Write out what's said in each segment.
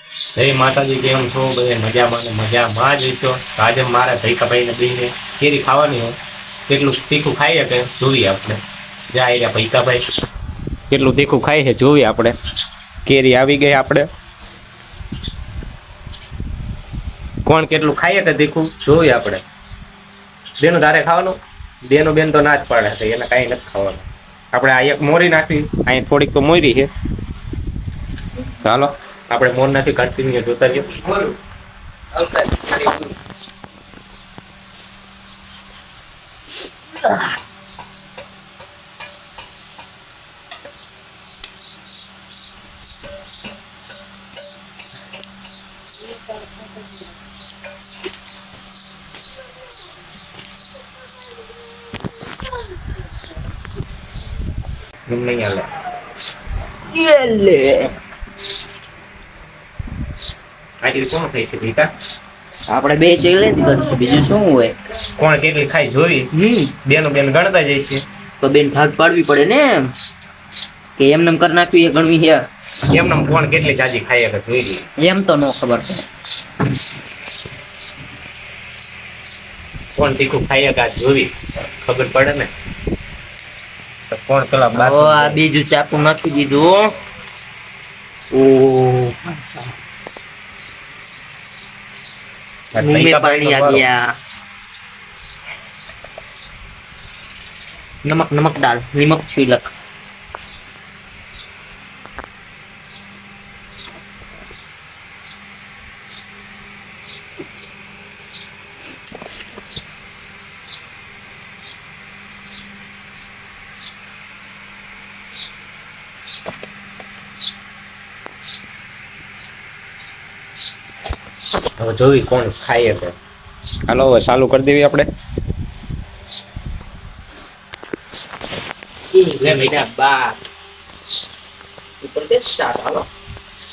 જય માતાજી, કેમ છો? બધે મજામાં ને મજામાં જ હશો. આજે મારા ભૈકાભાઈને બેને કેરી ખાવાની હોય, કેટલું તીખું ખાઈએ કે જોઈએ આપણે. જાય રહ્યા ભૈકાભાઈ કેટલું તીખું ખાય છે જોઈએ આપણે. કેરી આવી ગઈ આપણે. કોણ કેટલું ખાઈએ કે તીખું જોઈએ આપણે. બેનું તારે ખાવાનું? બેનો બેન તો ના જ પાડે છે, એને કાંઈ નથી ખાવાનું. આપણે આ એક મોરી નાખી, અહીં થોડીક તો મોરી છે. ચાલો આપણે મોર નાખી કન્ટિન્યુ જોતા રહ્યો. નહીં હાલે. આજે કોણ થઈ છે ભીકા? આપણે બે ચેલેન્જ કરશું, બીજું શું હોય? કોણ કેટલી ખાઈ જોઈ. બેનો બેન ગણતા જઈશે. તો બેન ભાગ પાડવી પડે ને, કે એમને કરી નાખવી એ ગણવી છે. એમને કોણ કેટલી જાજી ખાઈ કે જોઈ લઈએ. એમ તો નો ખબર છે કોણ તીખું ખાઈ કે જોવી ખબર પડે ને. તો કોણ પેલા આ બીજું ચાકુ નાખી દીધું. मुंह में पानी आ गया. नमक नमक डाल, नमक छिलक. હવે જોઈ કોણ ખાઈએ છે. હાલો હવે ચાલુ કરી દેવી આપણે.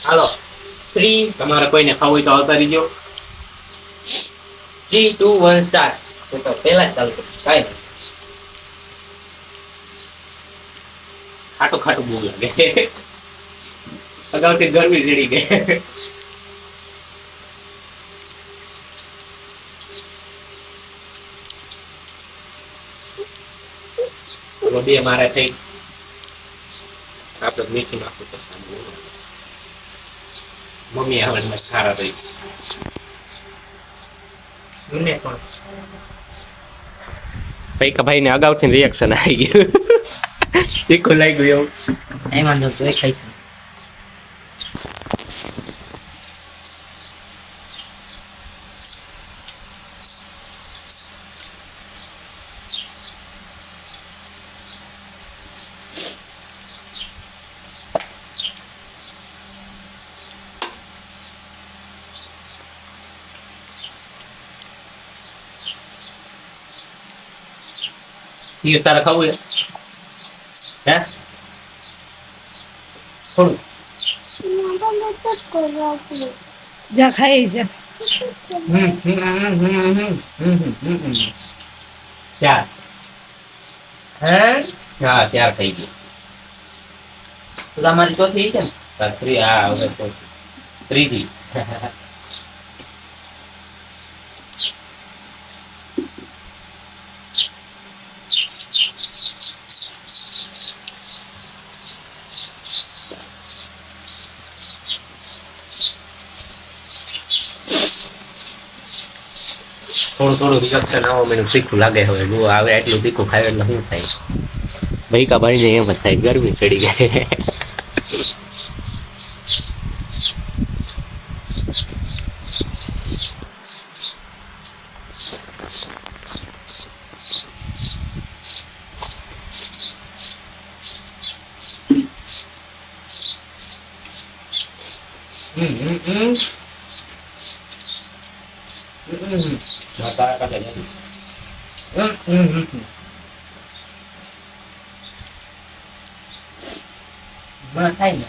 હાલો 3 તમારે કોઈને ખાવું હોય તો આવતા રહીજો. 3 2 1 સ્ટાર્ટ. તો પહેલા જ ચાલુ કર. કાઈ ખાટું ખાટું બહુ લાગે. અગાઉથી ગરમી ચડી ગઈ. બે મારે થઈ આપણે મીઠું નાખવું પડશે. મમ્મી હવે ખારા થઈ મને પણ ભાઈ ને અગાઉથી રિએક્શન આવી ગયું. તીખું લાગી ગયું એવું. એમાં જો તો ખાઈશું. પિયુષ તારે ખાવું હે? થોડું જા ખાઈ જા. ચાર. હા ચાર થઈ ગઈ. તો તમારી ચોથી છે ને? ત્રીજી. થોડું થોડું રિએક્શન આવવા મને તીખું લાગે. હવે જો આવે એટલું તીખું ખાય એટલે શું થાય? ભૈકા ભાઈને એમ જ થાય, ગરમી ચડી ગઈ. મને થાય ને.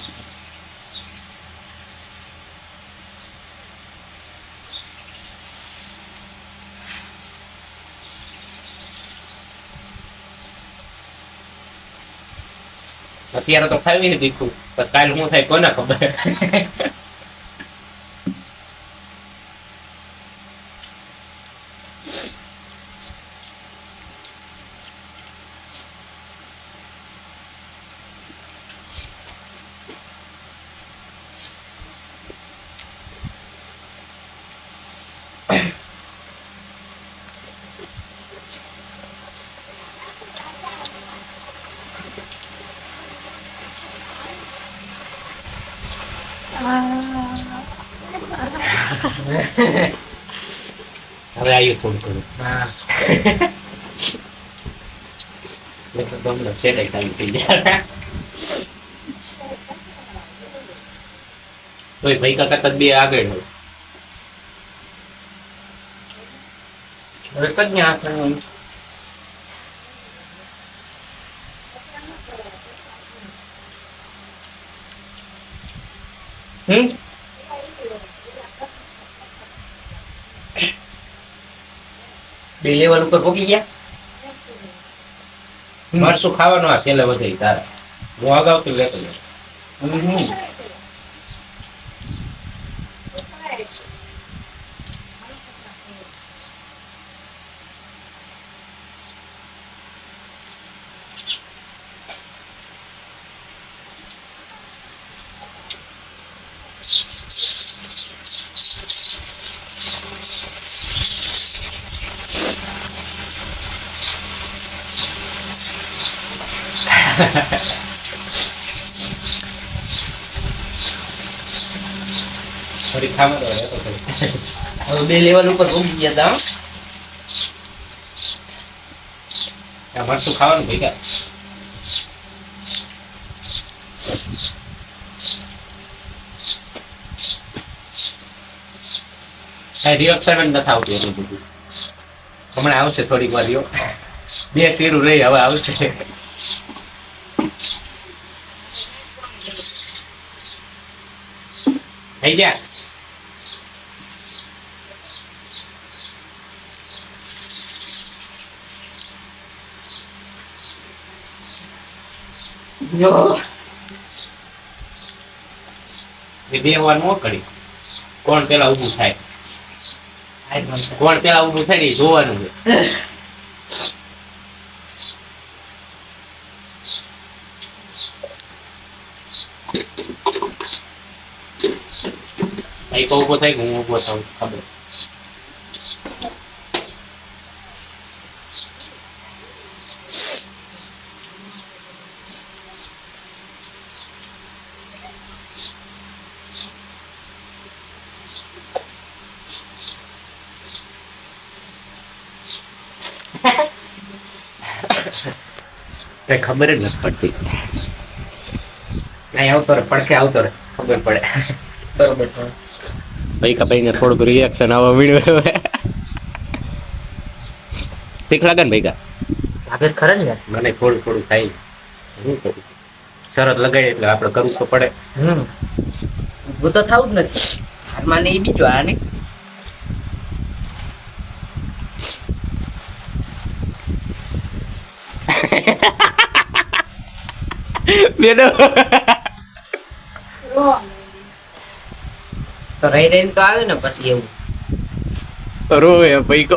અત્યારે તો ખાવી નથી તીખું, પણ કાલ શું થાય કોને ખબર. હવે આવ્યું થોડું થોડું હા મેં તો તમને સેટાઈ સારી થઈ ગયા તોય ભાઈ કાકા તો બે આગળ હોય હવે કદ ને આપવાનું બે લેવલ ઉપર પોકી ગયા મરસું ખાવાનું આ છેલ્લે વધે તારા હું અગાઉથી લેતો જાઉં. થોડી ખાવા તો રહેતો થોડી. હવે બે લેવલ ઉપર પોકી ગયા તા આ મરસું ખાવાનું ભેગા કઈ રિએક્શન જ નથી આવતું એટલું બધું હમણાં આવશે થોડીક વાર રહ્યો બે શીરું રહી હવે આવશે થઈ ગયા જો એ બે વાર નો કરી કોણ પેલા ઊભું થાય કોણ પેલા ઊભું થાય ને એ જોવાનું છે ભાઈ કો ઊભો થાય કે હું ઊભો થાઉં ખબર કઈ ખબર જ નથી પડતી નહીં આવતો રે પડખે આવતો રે ખબર પડે બરોબર છે ભાઈ કપાઈને થોડુંક રિએક્શન આવવા મળ્યું ઠીક લાગે ને ભાઈ કા આગળ ખરા ને યાર મને થોડું થોડું થાય શું કરું શરત લગાવી એટલે આપણે કરવું તો પડે ઊભું તો થવું જ નથી હાથમાં ને એ બીજું આ ને બેનો તો રહી રહીને તો આવે ને પછી એવું રોવે ભાઈ કો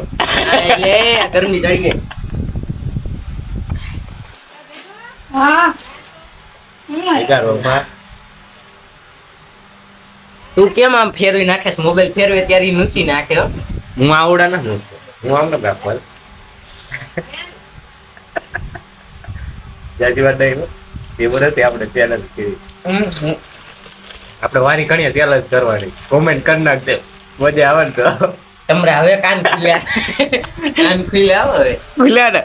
એટલે આ ગરમી ચડી ગઈ હા ભેગા રોમાં તું કેમ આમ ફેરવી નાખે મોબાઈલ ફેરવે ત્યારે ઈ નૂચી નાખે હો હું આવડા નથી હું આમ ને રાખવા જાજી વાત નહીં એ બધે આપણે ચેલેન્જ કરી આપણે વારી ઘણી ચેલેન્જ કરવાની કોમેન્ટ કરી નાખજે મજા આવે ને તો તમારે હવે કાન ખુલ્યા કાન ખુલ્યા આવો હવે ભૂલ્યા ને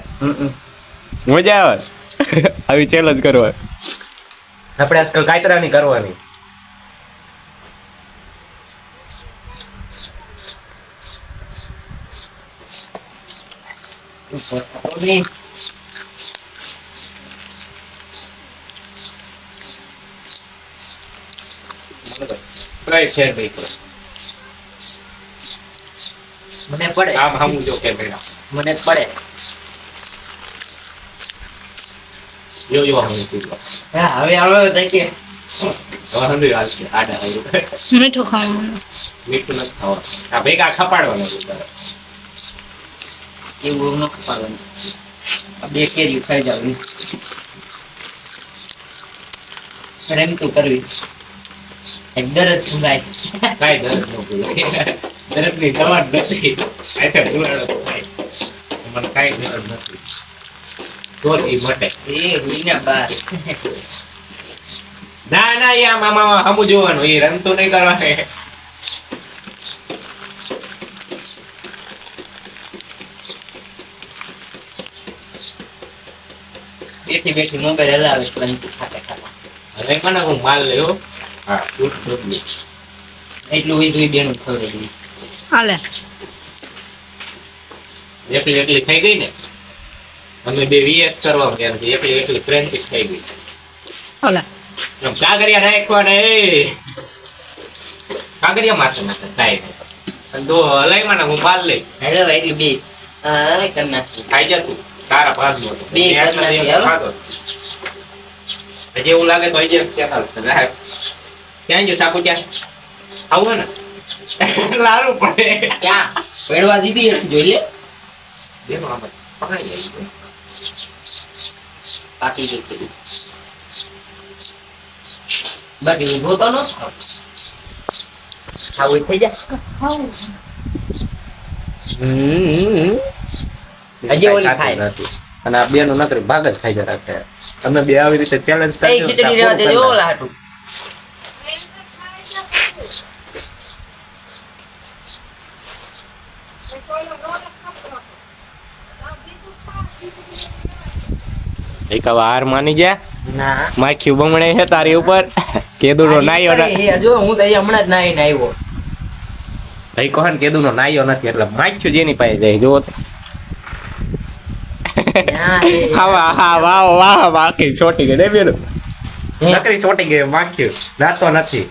મજા આવે આવી ચેલેન્જ કરવા આપણે આજકાલ કાયતરાની કરવાની મને પડે આમ હમું જો કે પેલા મને પડે જો હમું સીધો હા હવે આવડો થઈ કે હંદરી હાલશે આડા આવ્યું મીઠું ખાવાનું મીઠું નથી ખાવાનું આ ભેગા ખપાડવાનું છે તારે. એવું ન ખપાડવાનું આ બે કેરી ખાઈ જાવ રમતું કરવી એક દરજ સુંગાય કાંઈ દર્દ ન ભૂલાય દર્દની દવા જ નથી આતે ભૂલાડો તો થાય મને કાંઈ દર્દ નથી તો ઈ મટે એ હુઈના બાર ના ના યા મામા હમું જોવાનું એ રમતું નહીં કરવાનું. બેઠી બેઠી મોબાઈલ હલાવે પરંતુ ખાતા ખાતા હવે મને હું માલ લેવો. હા દૂધ લે. એટલું હોય બેનું ખવડાવી દઈ. હાલે એકલી એકલી થઈ ગઈ ને અમે બે વીએસ કરવા ગયા નથી. એકલી એકલી ફ્રેન્ડશિપ થઈ ગઈ. હાલે આમ કાગરિયા નાખવાના એ કાગરિયા માથે નાખે કાંઈ નહીં. અને તો હલાઈમાં ને હું માલ લઈ હેડો એટલી બે કરી નાખી. ખાઈ જા તું તારા ભાગમાં તો. બે મેં આટલા કરી દિવસ નાખી, ખાધો. હજી એવું લાગે તો હજી ક્યાં ગયું સાકુ ક્યાં આવું ને લારું પડે. ક્યાં પેડવા દીધી એટલું જોઈ લે. બેનો આમ પકડાઈ જાય. પાકી ગઈ કીધું. બાકી ઊભો તો નો થાવ. ખાવું થઈ જા. હજી ઓલી ખાય. અને આ બેનો નકરી ભાગ જ ખાઈ જરા રાખે. તમે બે આવી રીતે ચેલેન્જ એ ખીચડી રેવા દેજો ઓલા હાટુ. એક હાર માની જા. ના માખ્યું બમણે છે તારી ઉપર કેદુનો નાયો જો હું તો હમણાં જ નાઈને આવ્યો. ભાઈ કોણ કેદુનો નાયો નથી એટલે માખ્યું જેની પાસે જાય જો હા હા વાહ વાહ બાકી છોટી ગઈ ને બેનો નકરી છોટી ગઈ માખ્યું નાતો નથી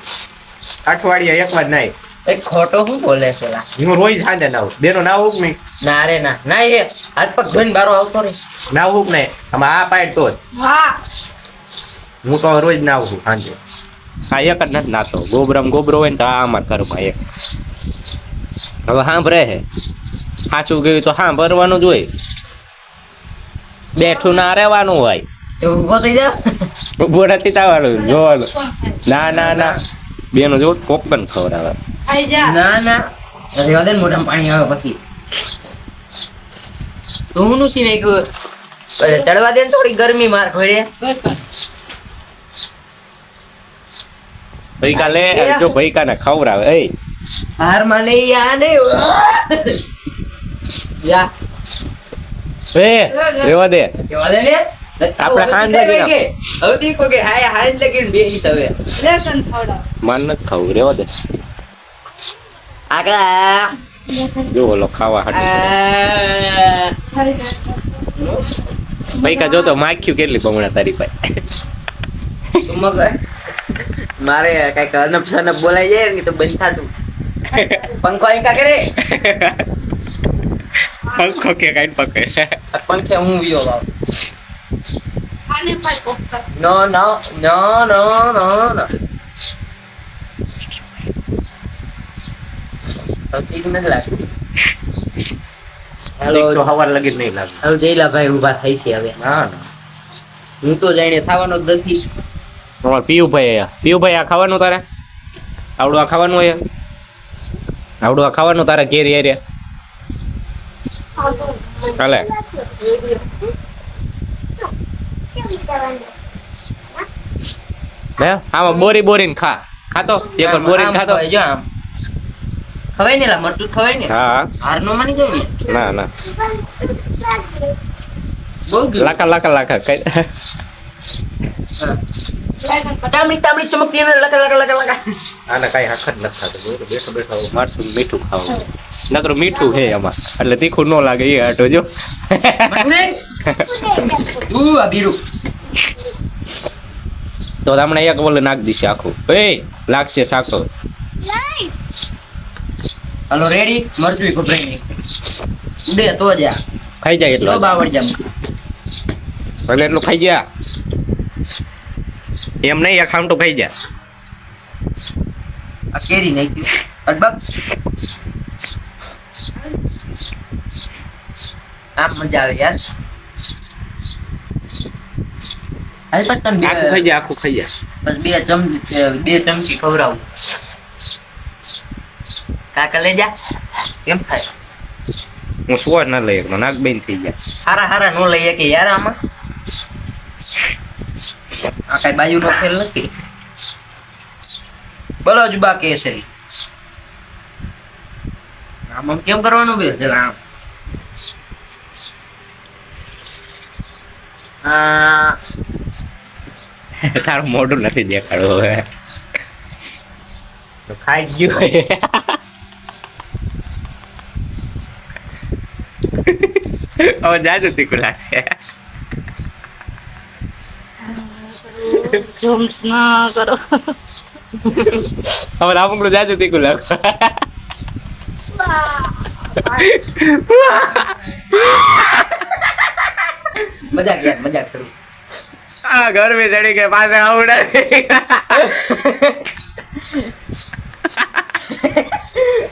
અઠવાડિયા એક વાર નાય એક ખોટો શું બોલે છે લા? હું રોજ સાંજે નાવું બેનો નાવું નહીં ના રે ના ના એ હાથ પગ ધોઈને બારો આવતો રે. નાવું નહીં આમાં આ પાડ તો જ હા હું તો રોજ નાવું છું સાંજે. હા એક જ નથી નાતો ગોબરો હોય ને તો આમાં ઘરમાં એક હવે સાંભળે હે સાચું ગયું તો સાંભળવાનું જ હોય. બેઠું ના રહેવાનું હોય. તો ઊભો થઈ જા. ઉભો નથી થવાનું જોવાનું. ના ના ના બેનો જો કોકન ખવડાવે. આઈ જા ના ના રેવા દે ને મોઢામાં પાણી આવે પછી. તું નું સી નાખ્યું ચડવા દે ને થોડી ગરમી માર ખોડે. ભૈકા લે જો ભૈકા ને ખવડાવે એ હાર માં નહીં યા ને યા એ રેવા દે કેવા દે ને આપણે હાંજ લગી હવે દીકો કે હાય હાંજ લગી બેહીશ હવે. લેસન થોડા માન નથી ખાવું રેવા દે આગા જો ઓલો ખાવા હાટું થઈ જાય ભૈકા જો તો માખ્યું કેટલી બમણા તારી પાસે. તું મગ મારે કઈક અનપ સનપ બોલાઈ જાય ને તો બંધ થાતું. પંખો અહીં કા કરે પંખો કે કાઈ પકડે પંખે હું વિયો લાવ. આને પર કોકર નો નો નો નો નો નો ઠીક નથી લાગતી. હાલો તો હવાર લગી નહીં લાગે. હવે જયલાભાઈ ઊભા થઈ છે હવે. હા હું તો જાણે થવાનો જ નથી. તમારે પીયુભાઈ આ ખાવાનું તારે આવડું આ ખાવાનું હોય આવડું આ ખાવાનું તારે કેરી એરે ચાલે હે આમાં બોરીને ખાતો એક વાર બોરીને ખાતો આમ જો આમ ખવાય ને લા મરચું જ ખવાય ને. હા હાર નો માની જાવ ને. ના બહુ ગયું. લાખા કઈ તામડી ચમકતી ને લકા લકા લકા લકા. આને કઈ હાથ જ નથી થતું બેઠો મારશું મીઠું ખાવું નકરું મીઠું હે આમાં એટલે તીખું ન લાગે એ હાટો જો તું આ બીરું તો હમણાં એક બોલે નાખ દીશે આખું એ લાગશે સાકો હાલો રેડી મરચું ખબરાઈ નહીં દે તો જા ખાઈ જાય એટલો તો બાવળ જામ એટલે એટલું ખાઈ ગયા એમ નહીં એક ખામટું ખાઈ જા આ કેરી નાખ્યું અડબક આમ મજા આવે યાર. હાલ પર તને આખું ખાઈ જા આખું ખાઈ જા બે ચમચી ખવડાવું. કાકા લઈ જા કેમ થાય હું સ્વર ના લઈ એકનો નાક બેન થઈ જાય હારા નો લઈએ કે યાર આમાં આ કઈ બાજુ નો ફેલ નથી. બળજબા કેસરી. આમ કેમ કરવાનું બે જરા આમ. તારું મોઢું નથી દેખાડવું હવે તો ખાઈ જ ગયું હોય. હવે જાજુ તીખું લાગશે. જમ્સ ના કરો. હવે રામુકડું જાજુ તીખું લાગશે. મજાક કરું. આ ઘર में ચડી ગયે પાસે આવડે.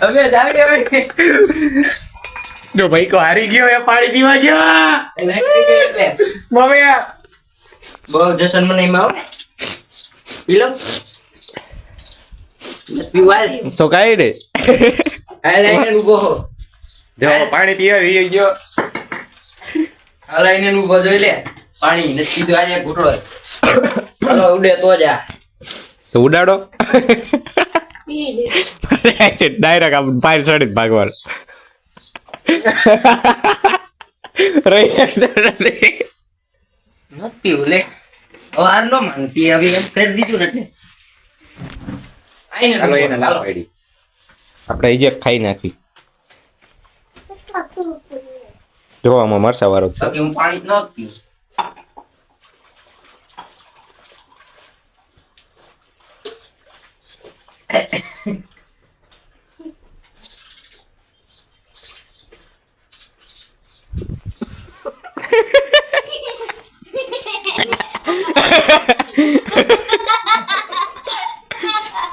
હવે જાવી હવે. જો ભાઈ કો હારી ગયો એ પાણી પીવા ગયો. મમ્મી બહુ જશન મને એમાં આવો. પી લો. પીવા લે. તો કાઈ ને આ લાઈને ઊભો હો. જો પાણી પીવા વી ગયો. આ લાઈને ઊભો જોઈ લે. પાણી નથી કીધું આજે ઘૂંટડો. ચાલો ઉડે તો જા. તો ઉડાડો. પી લે. ડાયરેક્ટ આમ પાર ચડી ભાગવાનું. નથી પીવું લે. હવે હાર નો માનતી હવે એમ કરી દીધું ને. આઈને ચાલો એને ચાલો. લાવ આઈડી. આપણે ઈજે ખાઈ નાખી. જો આમાં મરસા વાળો છે. બાકી હું પાણી જ ન પીવું.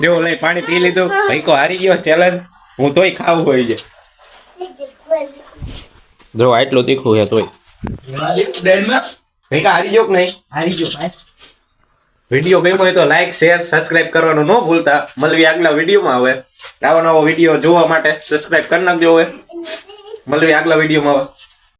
જો લઈ પાણી પી લીધું ભાઈ કો હારી ગયો ચેલેન્જ. હું તોય ખાવું હોય છે. જો આટલું તીખું છે તોય ભાઈ કા હારી ગયો કે નહીં. હારી ગયો ભાઈ. વિડીયો ગમ્યો હોય તો લાઈક શેર સબસ્ક્રાઇબ કરવાનું ન ભૂલતા. મળવી આગલા વિડીયોમાં હવે. નવો વિડીયો જોવા માટે સબસ્ક્રાઇબ કરી નાખજો હવે. મળવી આગલા વિડીયોમાં હવે.